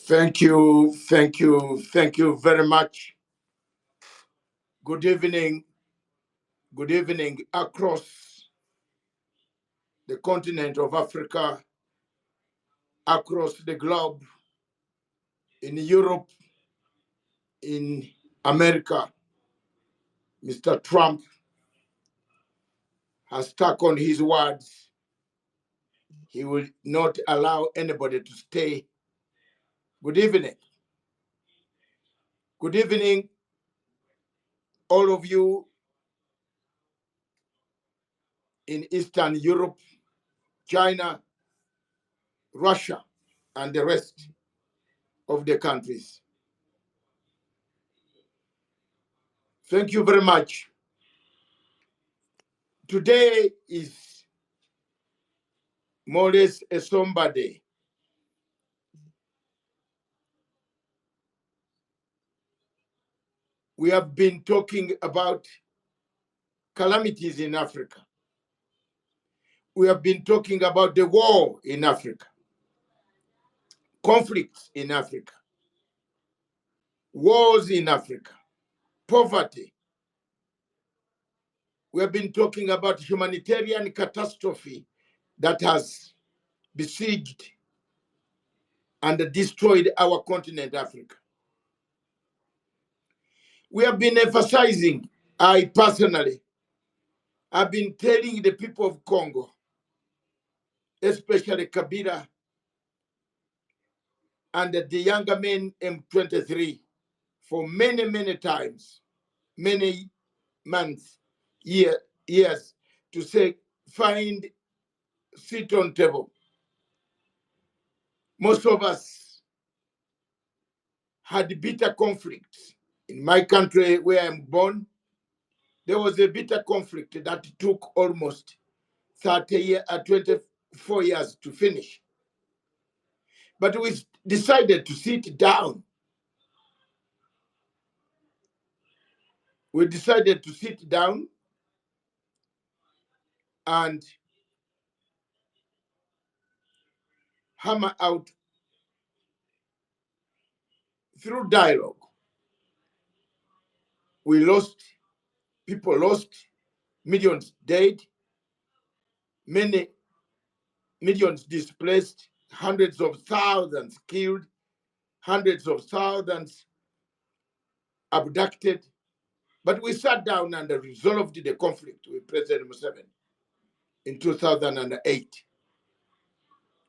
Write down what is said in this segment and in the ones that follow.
Thank you, thank you, thank you very much. Good evening across the continent of Africa, across the globe, in Europe, in America. Mr. Trump has stuck on his words. He will not allow anybody to stay. Good evening. Good evening, all of you in Eastern Europe, China, Russia, and the rest of the countries. Thank you very much. Today is more or less a somber day. We have been talking about calamities in Africa. We have been talking about the war in Africa, conflicts in Africa, wars in Africa, poverty. We have been talking about humanitarian catastrophe that has besieged and destroyed our continent, Africa. We have been emphasizing, I personally, have been telling the people of Congo, especially Kabila and the younger men M23, for many, many times, many months, years, to say, find sit on table. Most of us had bitter conflicts. In my country where I'm born, there was a bitter conflict that took almost 24 years to finish. But we decided to sit down. We decided to sit down and hammer out through dialogue. People lost, millions dead, many millions displaced, hundreds of thousands killed, hundreds of thousands abducted. But we sat down and resolved the conflict with President Museveni in 2008.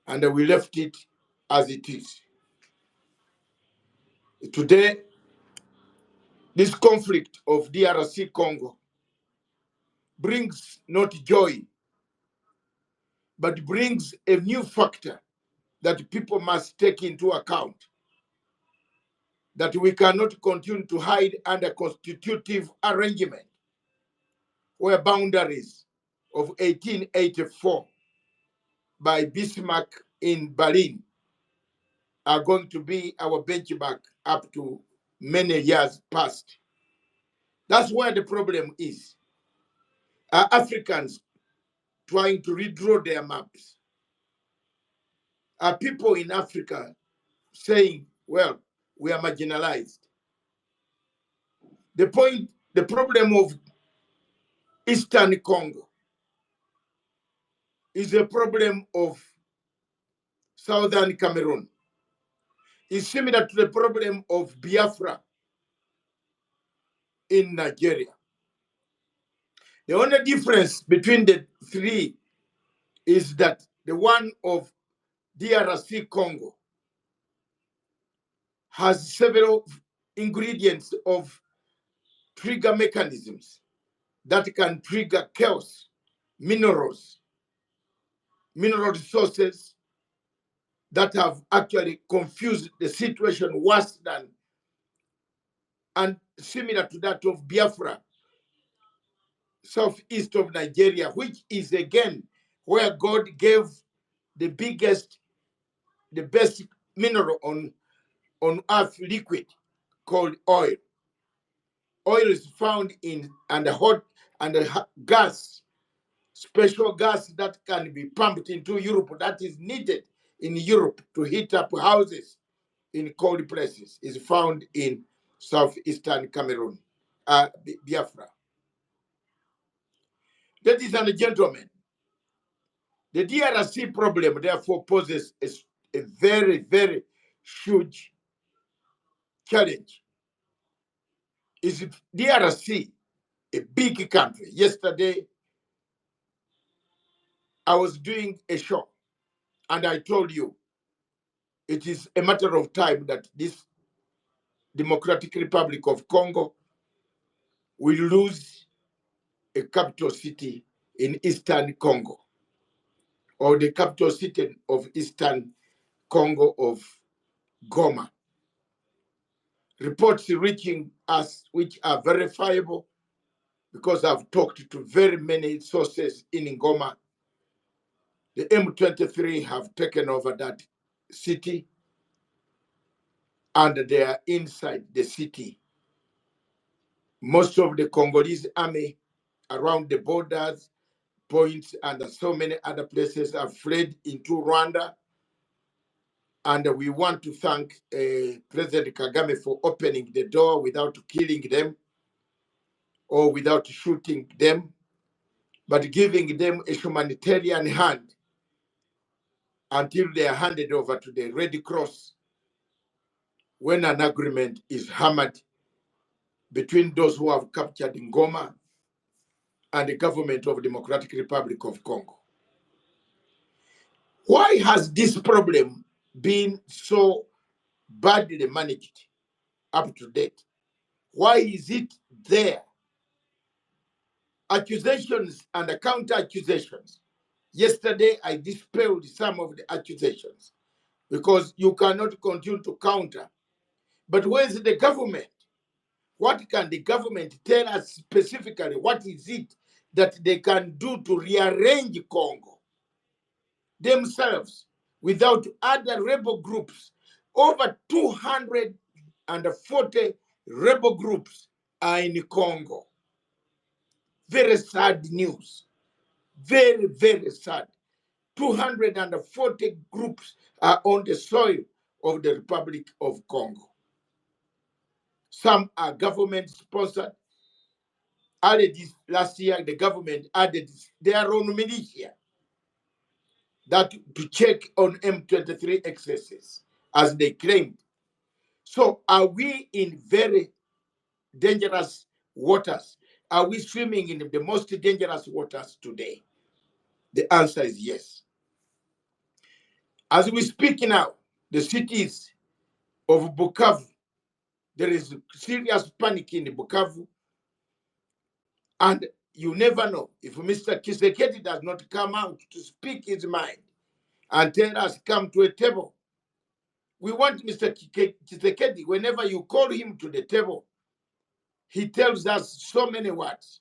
And we left it as it is. Today, this conflict of DRC Congo brings not joy, but brings a new factor that people must take into account, that we cannot continue to hide under constitutive arrangement where boundaries of 1884 by Bismarck in Berlin are going to be our benchmark up to many years past. That's where the problem is. Are Africans trying to redraw their maps? Are people in Africa saying, well, we are marginalized? The problem of Eastern Congo is a problem of Southern Cameroon. It's similar to the problem of Biafra in Nigeria. The only difference between the three is that the one of DRC Congo has several ingredients of trigger mechanisms that can trigger chaos, mineral resources that have actually confused the situation worse than and similar to that of Biafra, southeast of Nigeria, which is again where God gave the best mineral on earth, liquid, called oil. Oil is found in hot gas, special gas that can be pumped into Europe, that is needed in Europe to heat up houses in cold places is found in southeastern Cameroon, Biafra. Ladies and gentlemen, the DRC problem therefore poses a very, very huge challenge. Is DRC a big country? Yesterday, I was doing a show and I told you it is a matter of time that this Democratic Republic of Congo will lose a capital city in Eastern Congo, or the capital city of Eastern Congo of Goma. Reports reaching us, which are verifiable, because I've talked to very many sources in Goma. The M23 have taken over that city, and they are inside the city. Most of the Congolese army around the borders, points, and so many other places have fled into Rwanda. And we want to thank President Kagame for opening the door without killing them or without shooting them, but giving them a humanitarian hand until they are handed over to the Red Cross when an agreement is hammered between those who have captured Goma and the government of the Democratic Republic of Congo. Why has this problem been so badly managed up to date? Why is it there? Accusations and counter-accusations. Yesterday, I dispelled some of the accusations because you cannot continue to counter. But where's the government? What can the government tell us specifically? What is it that they can do to rearrange Congo themselves without other rebel groups? Over 240 rebel groups are in Congo. Very sad news. Very, very sad. 240 groups are on the soil of the Republic of Congo. Some are government sponsored. Early this last year, the government added their own militia that to check on M23 excesses, as they claimed. So are we in very dangerous waters? Are we swimming in the most dangerous waters today? The answer is yes. As we speak now, the cities of Bukavu, there is serious panic in Bukavu, and you never know if Mr. Tshisekedi does not come out to speak his mind and tell us, come to a table. We want Mr. Tshisekedi, whenever you call him to the table, he tells us so many words.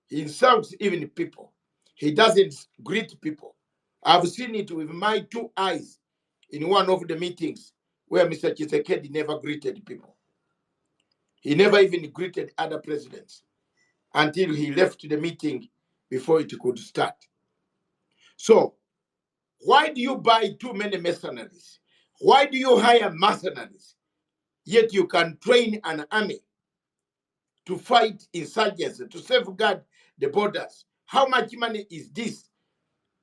He insults even people. He doesn't greet people. I've seen it with my two eyes in one of the meetings where Mr. Tshisekedi never greeted people. He never even greeted other presidents until he left the meeting before it could start. So, why do you buy too many mercenaries? Why do you hire mercenaries? Yet you can train an army to fight insurgents, to safeguard the borders. How much money is this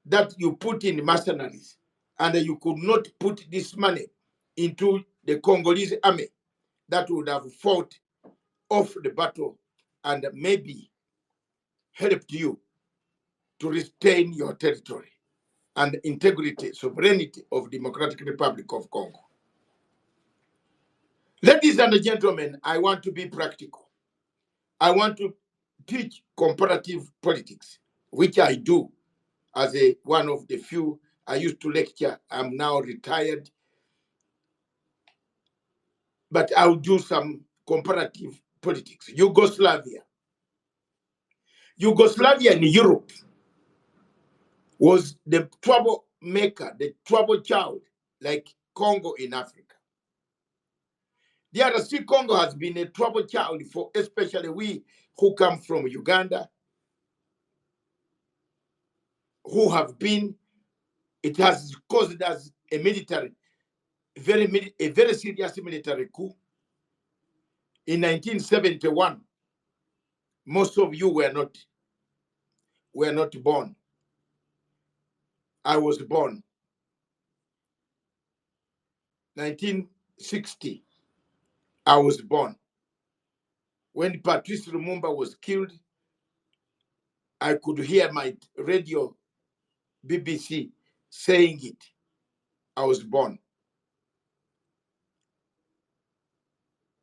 that you put in mercenaries? And you could not put this money into the Congolese army that would have fought off the battle and maybe helped you to retain your territory and integrity, sovereignty of Democratic Republic of Congo. Ladies and gentlemen, I want to be practical. I want to teach comparative politics, which I do as one of the few. I used to lecture. I'm now retired. But I'll do some comparative politics. Yugoslavia in Europe was the troublemaker, the trouble child, like Congo in Africa. The DRC Congo has been a trouble child for especially we who come from Uganda, who have been, it has caused us a military a very serious military coup. In 1971, most of you were not born. I was born. 1960, I was born. When Patrice Lumumba was killed, I could hear my radio, BBC, saying it. I was born.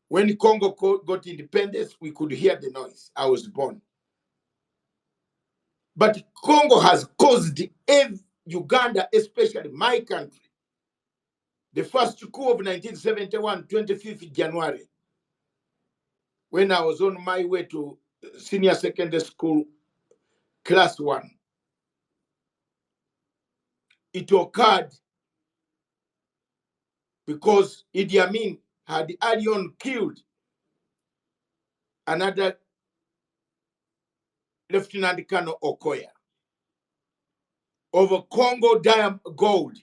When Congo got independence, we could hear the noise. I was born. But Congo has caused Uganda, especially my country, the first coup of 1971, 25th January, when I was on my way to senior secondary school, class 1. It occurred because Idi Amin had earlier killed another Lieutenant Colonel Okoya over Congo gold.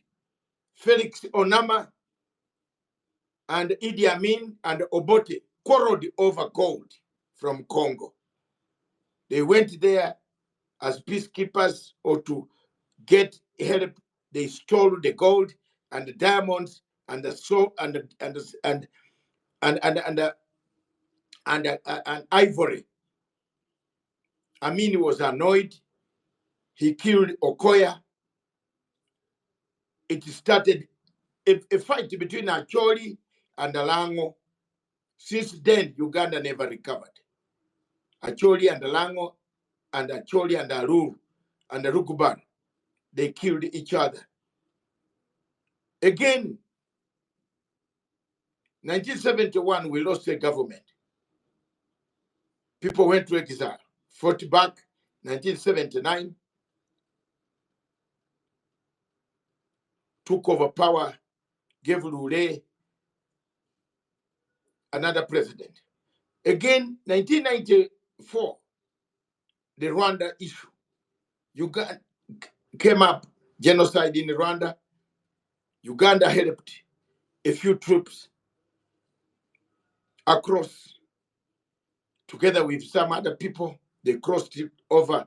Felix Onama and Idi Amin and Obote quarreled over gold from Congo. They went there as peacekeepers or to get help. They stole the gold and the diamonds and the and ivory. Amin was annoyed. He killed Okoya. It started a fight between Acholi and Alango. Since then, Uganda never recovered. Acholi and Alango and Acholi and Arur and Rukuban, they killed each other. Again, 1971, we lost the government. People went to exile, fought back. 1979, took over power, gave Lule another president. Again, 1994, the Rwanda issue. Uganda came up, genocide in Rwanda. Uganda helped a few troops across, together with some other people. They crossed it over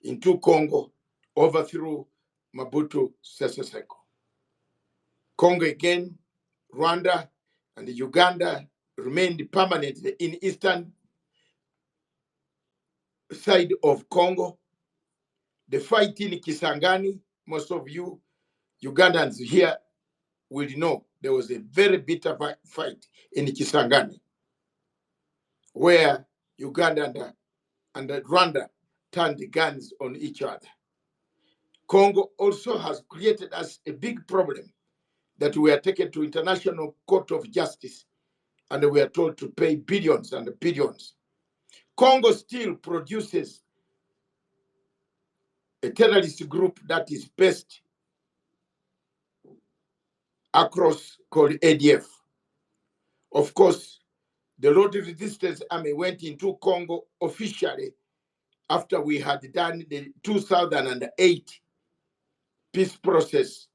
into Congo, overthrew Mobutu Sese Seko. Congo again, Rwanda, and Uganda remained permanently in eastern side of Congo. The fight in Kisangani, most of you Ugandans here will know there was a very bitter fight in Kisangani where Uganda and Rwanda turned the guns on each other. Congo also has created us a big problem that we are taken to International Court of Justice and we are told to pay billions and billions. Congo still produces a terrorist group that is based across called ADF. Of course, the Lord Resistance Army went into Congo officially after we had done the 2008 peace process,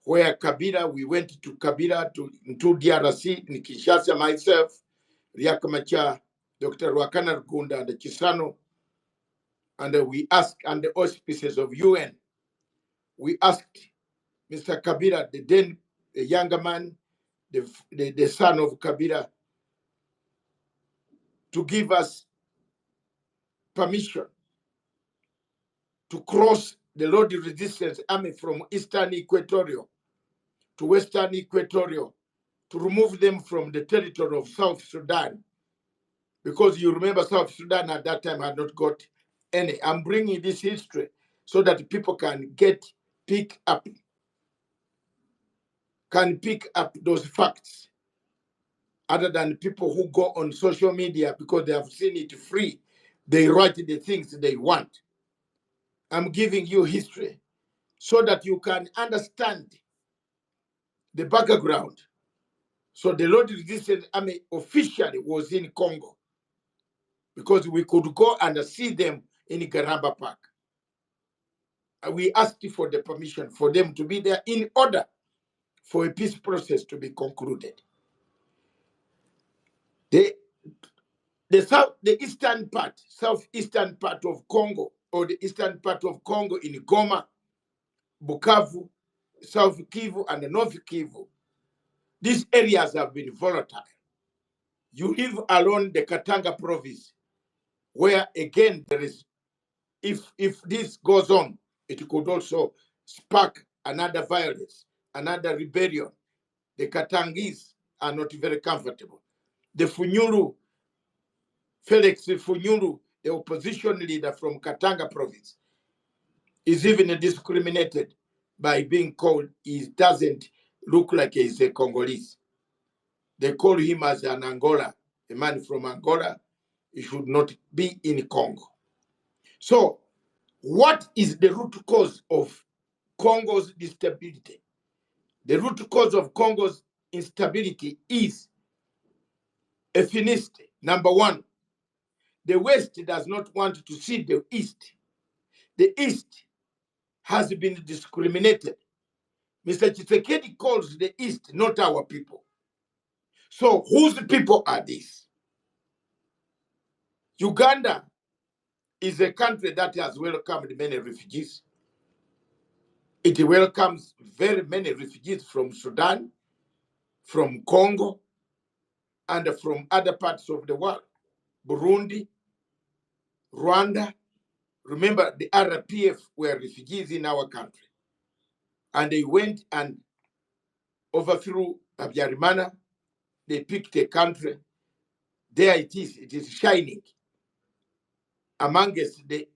where Kabila, we went to Kabila into DRC, in Kinshasa, myself, Riakamacha, Dr. Wakana Rugunda, and Chisano, and we asked, and the auspices of UN, we asked Mr. Kabila, the then the younger man, the son of Kabila, to give us permission to cross the Lord Resistance Army from Eastern Equatoria to Western Equatoria, to remove them from the territory of South Sudan. Because you remember South Sudan at that time had not got any. I'm bringing this history so that people can pick up those facts, other than people who go on social media because they have seen it free. They write the things they want. I'm giving you history so that you can understand the background. So the Lord Resistance Army officially was in Congo because we could go and see them in Garamba Park. We asked for the permission for them to be there in order for a peace process to be concluded. The eastern part, southeastern part of Congo, or the eastern part of Congo in Goma, Bukavu, South Kivu, and North Kivu, these areas have been volatile. You live along the Katanga province, where again there is, if this goes on, it could also spark another violence, another rebellion. The Katangese are not very comfortable. The Funyuru, Felix Funyuru, the opposition leader from Katanga province, is even discriminated by being called, he doesn't look like he's a Congolese. They call him as an Angola, a man from Angola. He should not be in Congo. So, what is the root cause of Congo's instability? The root cause of Congo's instability is ethnicity. Number one, the West does not want to see the East. The East has been discriminated. Mr. Tshisekedi calls the East not our people. So whose people are these? Uganda is a country that has welcomed many refugees. It welcomes very many refugees from Sudan, from Congo, and from other parts of the world. Burundi, Rwanda. Remember, the RPF were refugees in our country. And they went and overthrew Habyarimana. They picked a country. There it is shining amongst the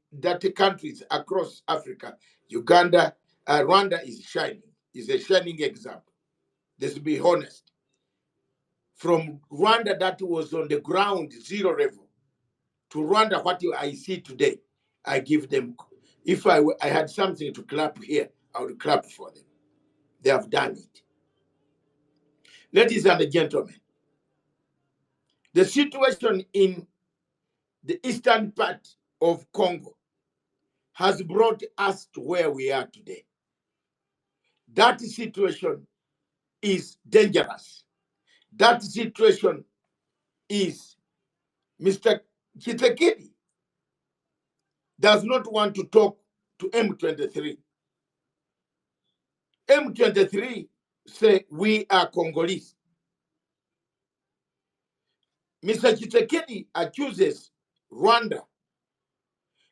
countries across Africa. Uganda, Rwanda is shining, is a shining example. Let's be honest. From Rwanda that was on the ground zero level to Rwanda, what I see today, I give them, if I had something to clap here, I would clap for them. They have done it. Ladies and gentlemen, the situation in the eastern part of Congo has brought us to where we are today. That situation is dangerous. That situation is Mr. Tshisekedi does not want to talk to M23. M23 say we are Congolese. Mr. Tshisekedi accuses Rwanda.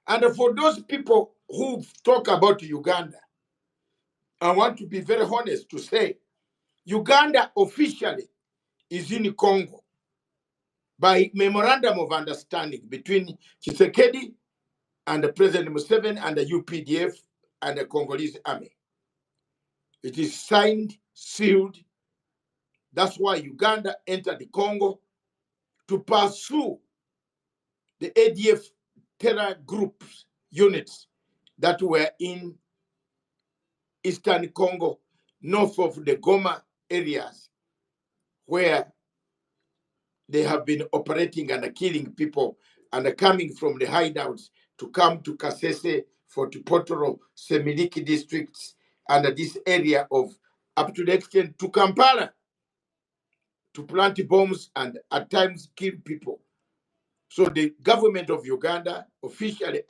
And for those people who talk about Uganda, I want to be very honest to say Uganda officially is in Congo by memorandum of understanding between Tshisekedi and the President Museveni and the UPDF and the Congolese army. It is signed, sealed. That's why Uganda entered the Congo to pursue the ADF terror groups, units that were in Eastern Congo, north of the Goma areas, where they have been operating and killing people and coming from the hideouts to come to Kasese, Fort Potoro, Semiliki districts, and this area of up to the extent to Kampala to plant bombs and at times kill people. So the government of Uganda officially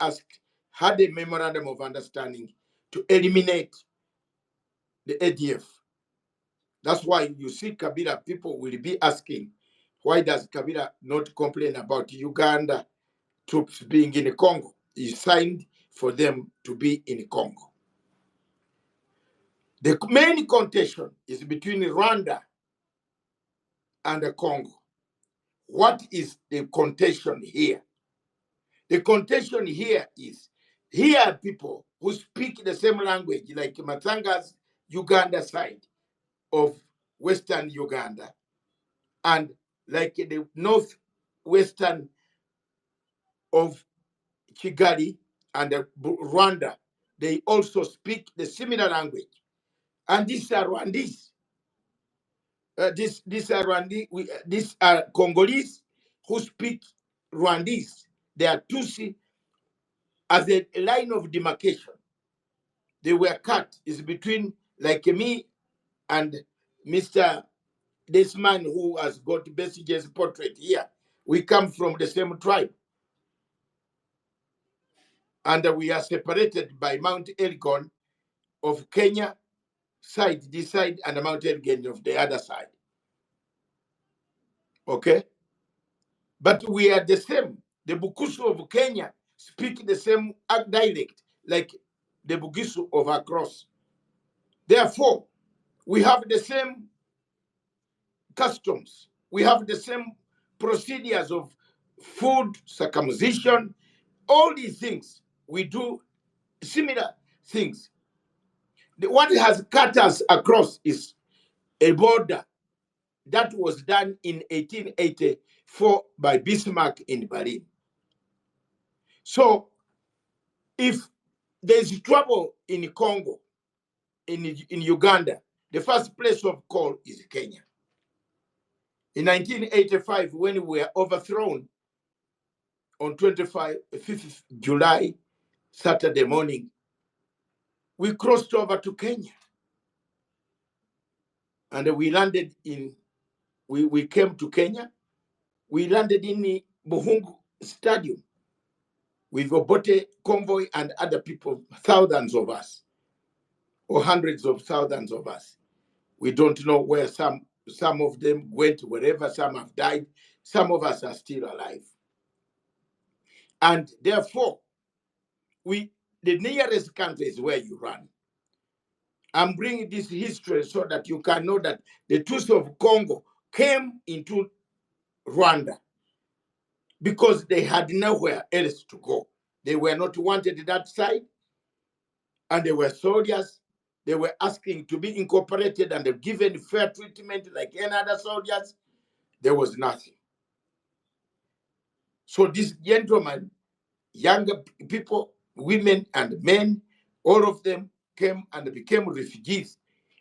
had a memorandum of understanding to eliminate the ADF. That's why you see Kabila people will be asking, why does Kabila not complain about Uganda troops being in Congo? He signed for them to be in Congo. The main contention is between Rwanda and the Congo. What is the contention here? The contention here is, here are people who speak the same language, like Matsanga's Uganda side of Western Uganda, and like the northwestern of Kigali and Rwanda, they also speak the similar language. And these are Rwandese. These are Congolese who speak Rwandese. They are Tutsi as a line of demarcation. They were cut is between like me and Mr. This man who has got Besige's portrait here, we come from the same tribe. And we are separated by Mount Elgon of Kenya side, this side, and the Mount Elgon of the other side. Okay? But we are the same. The Bukusu of Kenya speak the same dialect like the Bugisu of across. Therefore, we have the same customs. We have the same procedures of food, circumcision, all these things. We do similar things. What has cut us across is a border that was done in 1884 by Bismarck in Berlin. So if there's trouble in Congo, in Uganda, the first place of call is Kenya. In 1985, when we were overthrown on 5th July, Saturday morning, we crossed over to Kenya. And we landed in, we came to Kenya. We landed in the Buhungu Stadium with Obote convoy and other people, thousands of us, or hundreds of thousands of us. We don't know where some of them went, wherever, some have died. Some of us are still alive. And therefore, the nearest country is where you run. I'm bringing this history so that you can know that the Tutsi of Congo came into Rwanda because they had nowhere else to go. They were not wanted that side, and they were soldiers. They were asking to be incorporated and given fair treatment like any other soldiers. There was nothing. So this gentleman, younger people, women and men, all of them came and became refugees.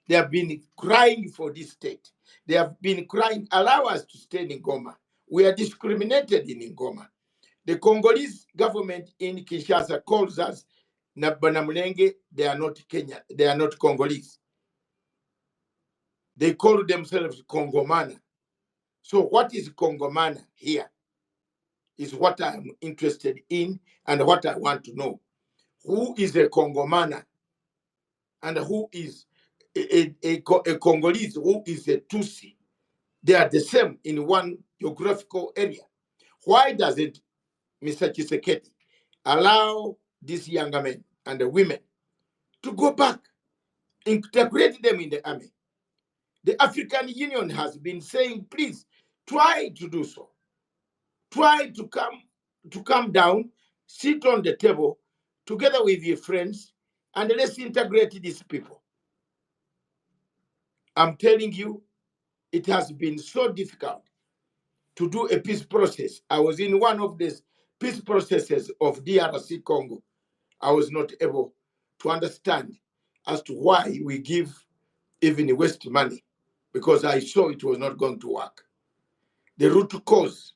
They have been crying for this state. They have been crying, allow us to stay in Goma. We are discriminated in Goma. The Congolese government in Kinshasa calls us Banamulenge. They are not Kenya. They are not Congolese. They call themselves Congomana. So what is Congomana here is what I am interested in and what I want to know. Who is a Congomana and who is a Congolese, who is a Tutsi? They are the same in one geographical area. Why doesn't Mr. Tshisekedi allow these younger men and the women to go back, integrate them in the army? The African Union has been saying, please try to do so. Try to come down, sit on the table together with your friends, and let's integrate these people. I'm telling you, it has been so difficult to do a peace process. I was in one of these peace processes of DRC Congo. I was not able to understand as to why we give even waste money, because I saw it was not going to work. The root cause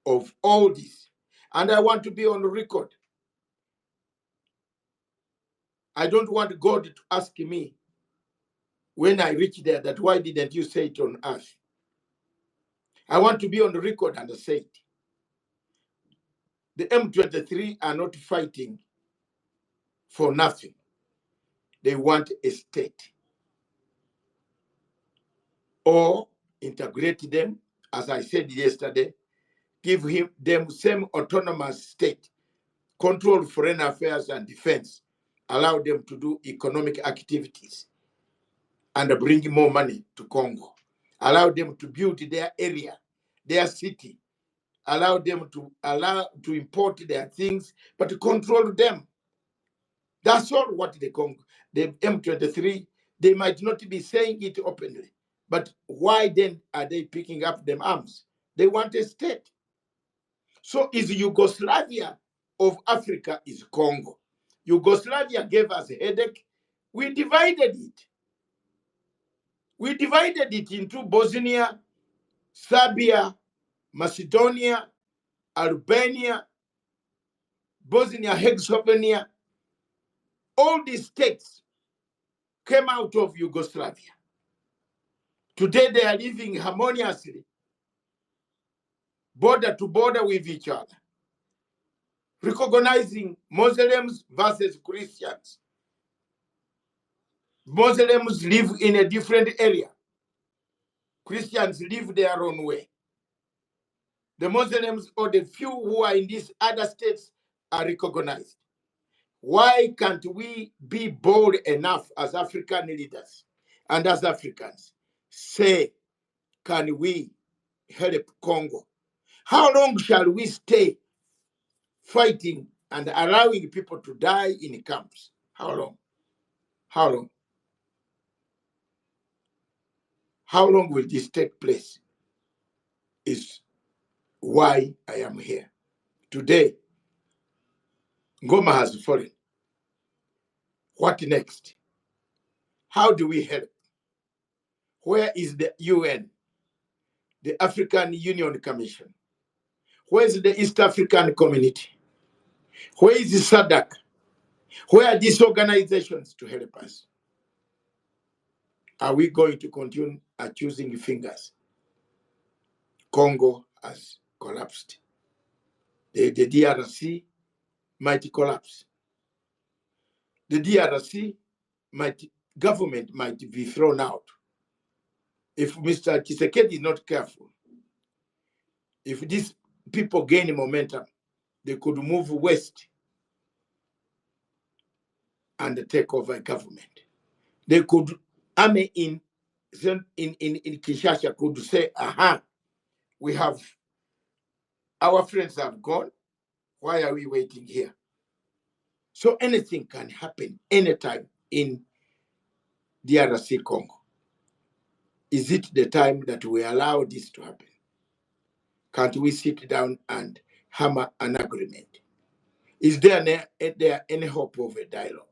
of all this, and I want to be on record. I don't want God to ask me when I reach there that why didn't you say it on earth? I want to be on the record and say it. The M23 are not fighting for nothing. They want a state. Or integrate them, as I said yesterday, give them same autonomous state, control foreign affairs and defense, allow them to do economic activities and bring more money to Congo, allow them to build their area, their city, allow them to import their things, but to control them. That's all what the M23, they might not be saying it openly, but why then are they picking up them arms? They want a state. So is Yugoslavia of Africa is Congo. Yugoslavia gave us a headache. We divided it. We divided it into Bosnia, Serbia, Macedonia, Albania, Bosnia-Herzegovina. All these states came out of Yugoslavia. Today they are living harmoniously, border to border with each other, recognizing Muslims versus Christians. Muslims live in a different area. Christians live their own way. The Muslims or the few who are in these other states are recognized. Why can't we be bold enough as African leaders and as Africans say, can we help Congo? How long shall we stay fighting and allowing people to die in camps? How long? How long? How long will this take place? Is why I am here. Today, Goma has fallen. What next? How do we help? Where is the UN, the African Union Commission? Where is the East African Community? Where is the SADC? Where are these organizations to help us? Are we going to continue accusing fingers? Congo has collapsed. The DRC might collapse. The DRC government might be thrown out. If Mr. Tshisekedi is not careful, if these people gain momentum, they could move west and take over government. They could, army in Kinshasa could say, aha, we have, our friends have gone. Why are we waiting here? So anything can happen anytime in DRC Congo. Is it the time that we allow this to happen? Can't we sit down and hammer an agreement? Is there any hope of a dialogue?